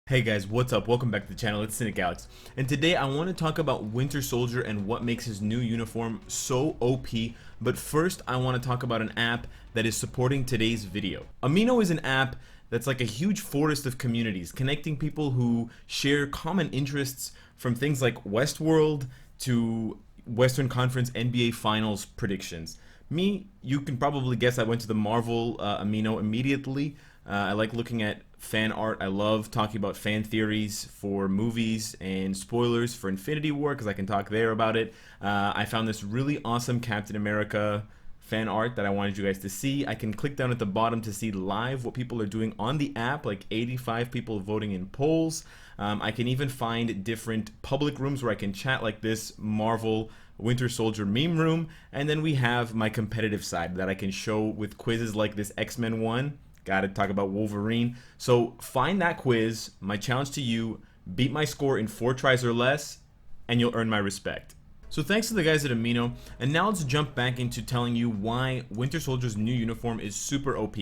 Hey guys, what's up? Welcome back to the channel. It's Cynicalex, and today I want to talk about Winter Soldier and what makes his new uniform so OP. But first, I want to talk about an app that is supporting today's video. Amino is an app that's like a huge forest of communities, connecting people who share common interests, from things like Westworld to Western Conference NBA Finals predictions. Me, you can probably guess I went to the Marvel Amino immediately. I like looking at fan art. I love talking about fan theories for movies and spoilers for Infinity War because I can talk there about it. I found this really awesome Captain America fan art that I wanted you guys to see. I can click down at the bottom to see live what people are doing on the app, like 85 people voting in polls. I can even find different public rooms where I can chat, like this Marvel Winter Soldier meme room. And then we have my competitive side that I can show with quizzes like this X-Men one. Gotta talk about Wolverine. So find that quiz. My challenge to you: beat my score in 4 tries or less, and you'll earn my respect. So thanks to the guys at Amino, and now let's jump back into telling you why Winter Soldier's new uniform is super OP.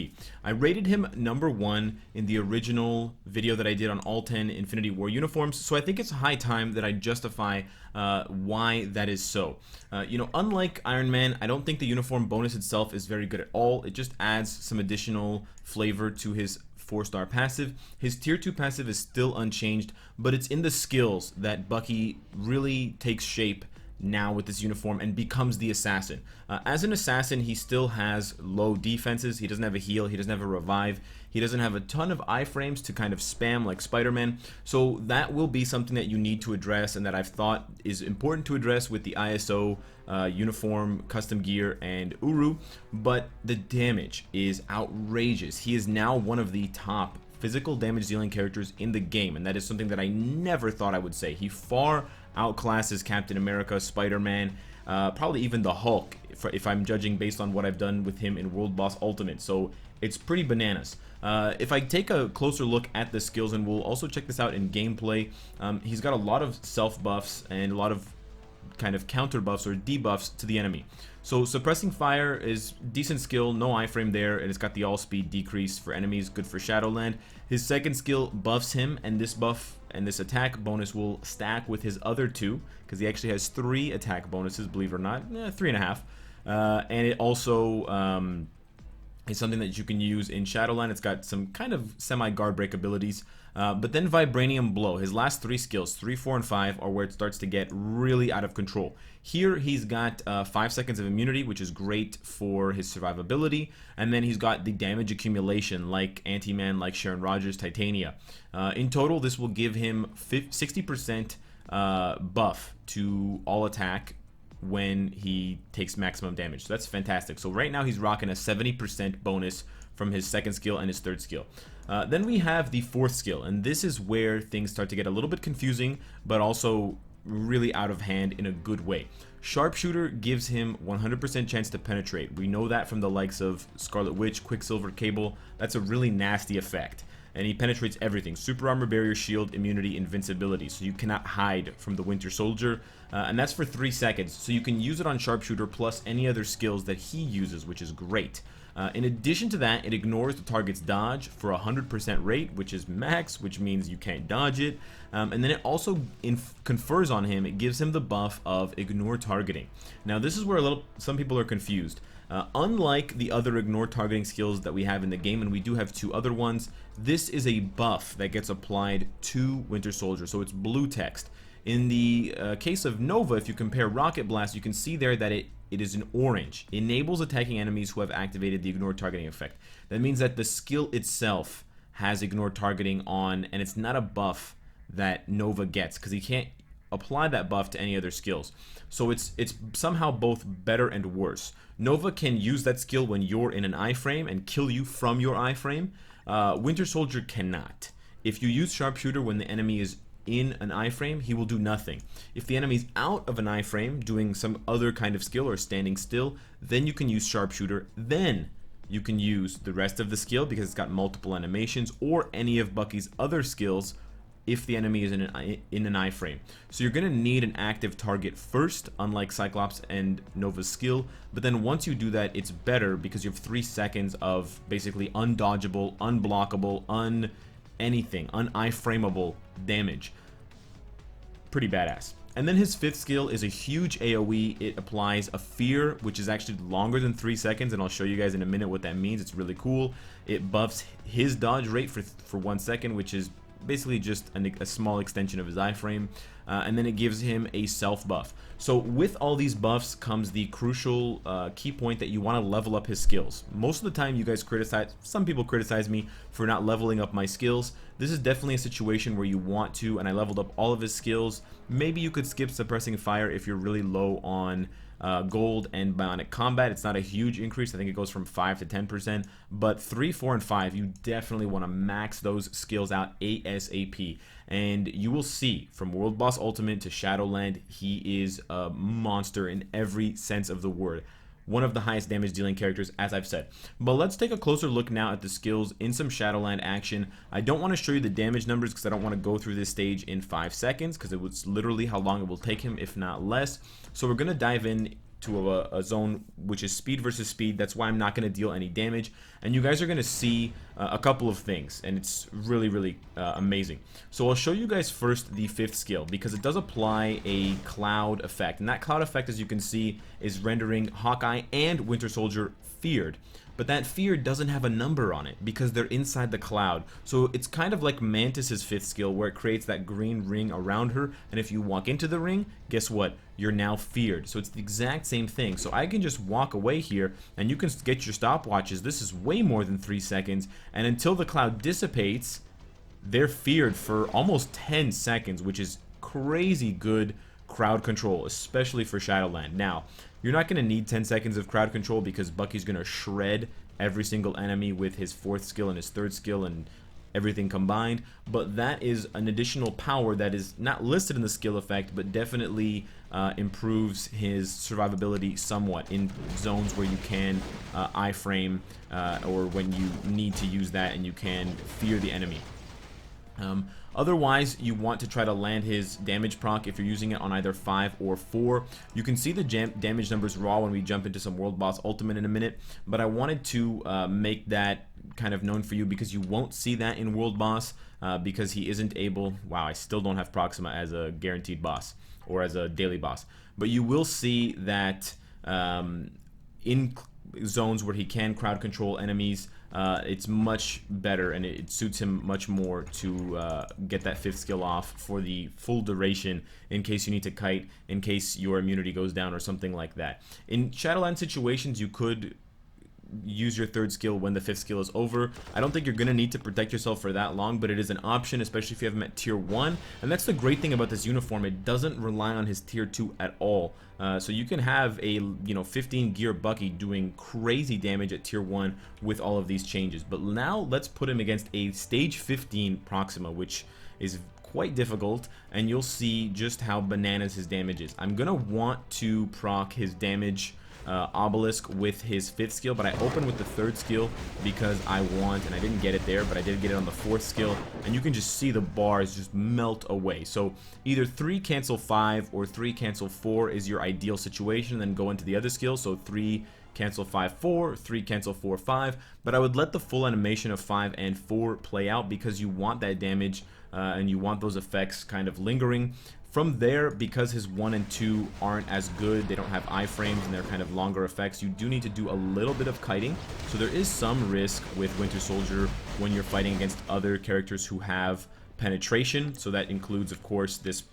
I rated him number 1 in the original video that I did on all 10 Infinity War uniforms, so I think it's high time that I justify why that is so. Unlike Iron Man, I don't think the uniform bonus itself is very good at all. It just adds some additional flavor to his 4-star passive. His tier 2 passive is still unchanged, but it's in the skills that Bucky really takes shape now with this uniform and becomes the assassin. As an assassin, he still has low defenses. He doesn't have a heal, he doesn't have a revive, he doesn't have a ton of iframes to kind of spam like Spider-Man. So that will be something that you need to address, and that I've thought is important to address with the ISO uniform, custom gear, and Uru. But the damage is outrageous. He is now one of the top physical damage dealing characters in the game, and that is something that I never thought I would say. He far outclasses Captain America, Spider-Man, probably even the Hulk, if I'm judging based on what I've done with him in World Boss Ultimate. So it's pretty bananas. If I take a closer look at the skills, and we'll also check this out in gameplay, he's got a lot of self buffs and a lot of kind of counter buffs or debuffs to the enemy. So suppressing fire is decent skill, no iframe there, and it's got the all speed decrease for enemies, good for Shadowland. His second skill buffs him, and this buff and this attack bonus will stack with his other 2, because he actually has 3 attack bonuses, believe it or not, 3.5. And it also is something that you can use in Shadowland. It's got some kind of semi-guard break abilities. But then Vibranium Blow, his last 3 skills, 3, 4, and 5, are where it starts to get really out of control. Here he's got 5 seconds of immunity, which is great for his survivability, and then he's got the damage accumulation like Ant-Man, like Sharon Rogers, Titania. In total, this will give him 60% buff to all attack when he takes maximum damage. So that's fantastic. So right now he's rocking a 70% bonus from his second skill and his third skill. Then we have the 4th skill, and this is where things start to get a little bit confusing, but also really out of hand in a good way. Sharpshooter gives him 100% chance to penetrate. We know that from the likes of Scarlet Witch, Quicksilver, Cable. That's a really nasty effect. And he penetrates everything: super armor, barrier, shield, immunity, invincibility. So you cannot hide from the Winter Soldier. And that's for 3 seconds. So you can use it on Sharpshooter plus any other skills that he uses, which is great. In addition to that, it ignores the target's dodge for a 100% rate, which is max, which means you can't dodge it. And then it also confers on him, it gives him the buff of ignore targeting. Now this is where some people are confused. Unlike the other ignore targeting skills that we have in the game, and we do have 2 other ones, this is a buff that gets applied to Winter Soldier, so it's blue text. In the case of Nova, if you compare Rocket Blast, you can see there that it is in orange. Enables attacking enemies who have activated the ignore targeting effect. That means that the skill itself has ignore targeting on, and it's not a buff that Nova gets, because he can't apply that buff to any other skills. So it's somehow both better and worse. Nova can use that skill when you're in an iframe and kill you from your iframe. Winter Soldier cannot. If you use Sharpshooter when the enemy is in an iframe, he will do nothing. If the enemy's out of an iframe doing some other kind of skill or standing still, then you can use Sharpshooter. Then you can use the rest of the skill because it's got multiple animations, or any of Bucky's other skills if the enemy is in an iframe. So you're going to need an active target first, unlike Cyclops and Nova's skill, but then once you do that, it's better because you have 3 seconds of basically undodgeable, unblockable, anything, un-iframeable damage. Pretty badass. And then his 5th skill is a huge AoE. It applies a fear, which is actually longer than 3 seconds, and I'll show you guys in a minute what that means. It's really cool. It buffs his dodge rate for 1 second, which is basically just a small extension of his iframe, and then it gives him a self buff. So with all these buffs comes the crucial key point that you want to level up his skills. Most of the time you guys criticize, some people criticize me for not leveling up my skills. This is definitely a situation where you want to, and I leveled up all of his skills. Maybe you could skip suppressing fire if you're really low on gold and bionic combat. It's not a huge increase. I think it goes from 5 to 10%, but 3, 4, and 5, you definitely want to max those skills out ASAP. And you will see from World Boss Ultimate to Shadowland, he is a monster in every sense of the word. One of the highest damage dealing characters, as I've said. But let's take a closer look now at the skills in some Shadowland action. I don't want to show you the damage numbers because I don't want to go through this stage in 5 seconds, because it was literally how long it will take him, if not less. So we're going to dive in to a zone which is speed versus speed. That's why I'm not going to deal any damage, and you guys are going to see a couple of things, and it's really amazing. So I'll show you guys first the 5th skill, because it does apply a cloud effect, and that cloud effect, as you can see, is rendering Hawkeye and Winter Soldier feared. But that fear doesn't have a number on it because they're inside the cloud. So it's kind of like Mantis's 5th skill, where it creates that green ring around her, and if you walk into the ring, guess what? You're now feared. So it's the exact same thing. So I can just walk away here, and you can get your stopwatches. This is way more than 3 seconds, and until the cloud dissipates, they're feared for almost 10 seconds, which is crazy good crowd control, especially for Shadowland. Now, you're not going to need 10 seconds of crowd control because Bucky's going to shred every single enemy with his 4th skill and his 3rd skill and everything combined, but that is an additional power that is not listed in the skill effect, but definitely improves his survivability somewhat in zones where you can iframe or when you need to use that and you can fear the enemy. Otherwise, you want to try to land his damage proc if you're using it on either 5 or 4. You can see the damage numbers raw when we jump into some World Boss Ultimate in a minute, but I wanted to make that kind of known for you because you won't see that in World Boss because he isn't able. Wow, I still don't have Proxima as a guaranteed boss or as a daily boss, but you will see that in zones where he can crowd control enemies, it's much better and it suits him much more to get that 5th skill off for the full duration in case you need to kite, in case your immunity goes down or something like that. In Shadowland situations, you could use your 3rd skill when the 5th skill is over. I don't think you're going to need to protect yourself for that long, but it is an option, especially if you have him at tier 1. And that's the great thing about this uniform. It doesn't rely on his tier 2 at all. So you can have a 15 gear Bucky doing crazy damage at tier 1 with all of these changes. But now let's put him against a stage 15 Proxima, which is quite difficult, and you'll see just how bananas his damage is. I'm going to want to proc his damage obelisk with his 5th skill, but I opened with the 3rd skill because I want, and I didn't get it there, but I did get it on the 4th skill, and you can just see the bars just melt away. So either 3 cancel 5 or 3 cancel 4 is your ideal situation, then go into the other skill. So 3 cancel 5 4, 3 cancel 4 5, but I would let the full animation of 5 and 4 play out because you want that damage and you want those effects kind of lingering. From there, because his 1 and 2 aren't as good, they don't have iframes and they're kind of longer effects, you do need to do a little bit of kiting. So there is some risk with Winter Soldier when you're fighting against other characters who have penetration. So that includes, of course, this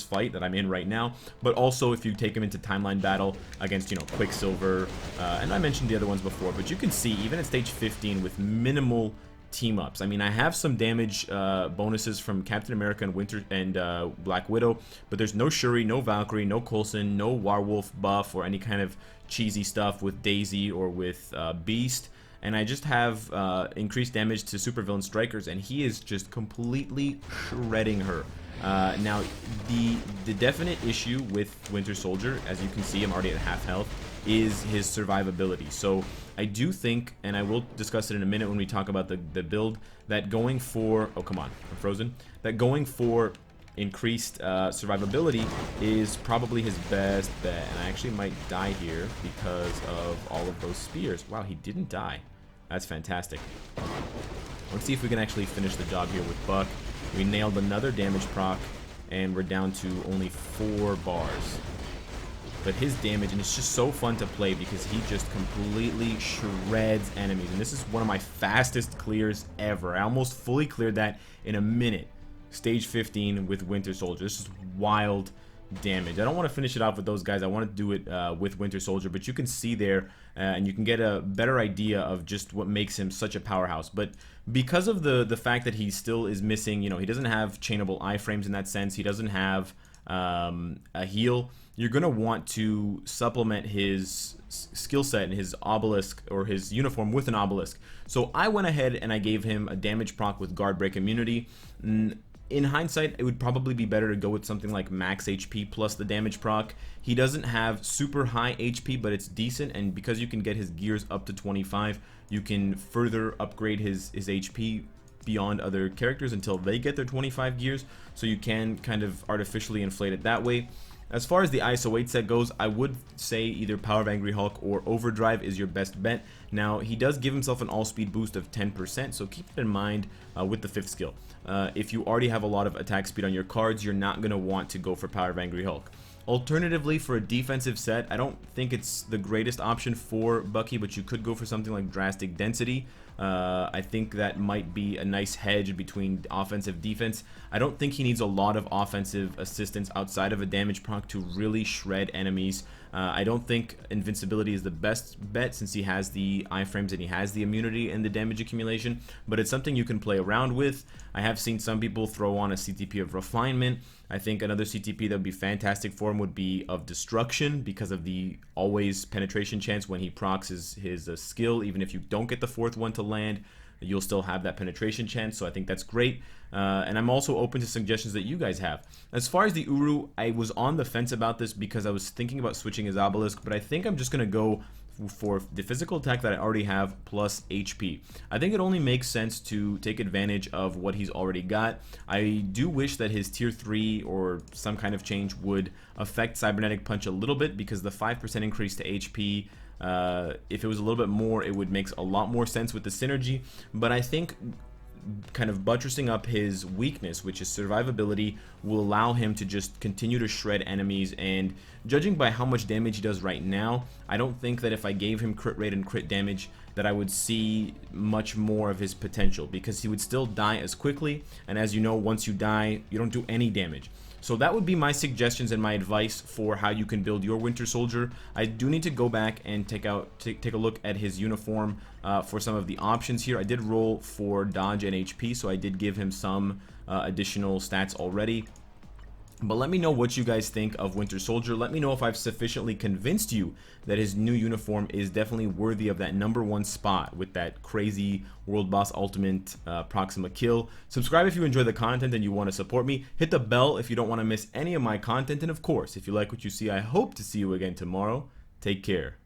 fight that I'm in right now, but also if you take him into timeline battle against, Quicksilver, and I mentioned the other ones before, but you can see even at stage 15 with minimal team-ups. I mean, I have some damage bonuses from Captain America and Black Widow, but there's no Shuri, no Valkyrie, no Coulson, no Werewolf buff or any kind of cheesy stuff with Daisy or with Beast. And I just have increased damage to supervillain strikers, and he is just completely shredding her. Now, the definite issue with Winter Soldier, as you can see, I'm already at half health, is his survivability. So I do think, and I will discuss it in a minute when we talk about the build, that going for, oh come on, I'm frozen, that going for increased survivability is probably his best bet. And I actually might die here because of all of those spears. Wow, he didn't die. That's fantastic. Let's see if we can actually finish the job here with Buck. We nailed another damage proc, and we're down to only 4 bars. But his damage, and it's just so fun to play because he just completely shreds enemies. And this is one of my fastest clears ever. I almost fully cleared that in a minute. Stage 15 with Winter Soldier. This is wild damage. I don't want to finish it off with those guys. I want to do it with Winter Soldier, but you can see there and you can get a better idea of just what makes him such a powerhouse. But because of the fact that he still is missing, you know, he doesn't have chainable iframes in that sense. He doesn't have a heal. You're going to want to supplement his skill set and his obelisk or his uniform with an obelisk. So I went ahead and I gave him a damage proc with guard break immunity. In hindsight, it would probably be better to go with something like max HP plus the damage proc. He doesn't have super high HP, but it's decent, and because you can get his gears up to 25, you can further upgrade his HP beyond other characters until they get their 25 gears, so you can kind of artificially inflate it that way. As far as the ISO 8 set goes, I would say either Power of Angry Hulk or Overdrive is your best bet. Now, he does give himself an all-speed boost of 10%, so keep it in mind with the 5th skill. If you already have a lot of attack speed on your cards, you're not going to want to go for Power of Angry Hulk. Alternatively, for a defensive set, I don't think it's the greatest option for Bucky, but you could go for something like Drastic Density. I think that might be a nice hedge between offensive defense. I don't think he needs a lot of offensive assistance outside of a damage proc to really shred enemies. I don't think invincibility is the best bet since he has the iframes and he has the immunity and the damage accumulation, but it's something you can play around with. I have seen some people throw on a CTP of refinement. I think another CTP that would be fantastic for him would be of destruction because of the always penetration chance when he procs his skill. Even if you don't get the 4th one to land, you'll still have that penetration chance, so I think that's great. And I'm also open to suggestions that you guys have. As far as the Uru, I was on the fence about this because I was thinking about switching his obelisk, but I think I'm just going to go for the physical attack that I already have plus HP. I think it only makes sense to take advantage of what he's already got. I do wish that his tier 3 or some kind of change would affect Cybernetic Punch a little bit, because the 5% increase to HP, if it was a little bit more, it would make a lot more sense with the synergy. But I think kind of buttressing up his weakness, which is survivability, will allow him to just continue to shred enemies. And judging by how much damage he does right now, I don't think that if I gave him crit rate and crit damage that I would see much more of his potential, because he would still die as quickly, and as you know, once you die, you don't do any damage. So that would be my suggestions and my advice for how you can build your Winter Soldier. I do need to go back and take a look at his uniform for some of the options here. I did roll for dodge and HP, so I did give him some additional stats already. But let me know what you guys think of Winter Soldier. Let me know if I've sufficiently convinced you that his new uniform is definitely worthy of that #1 spot with that crazy World Boss Ultimate Proxima kill. Subscribe if you enjoy the content and you want to support me. Hit the bell if you don't want to miss any of my content. And of course, if you like what you see, I hope to see you again tomorrow. Take care.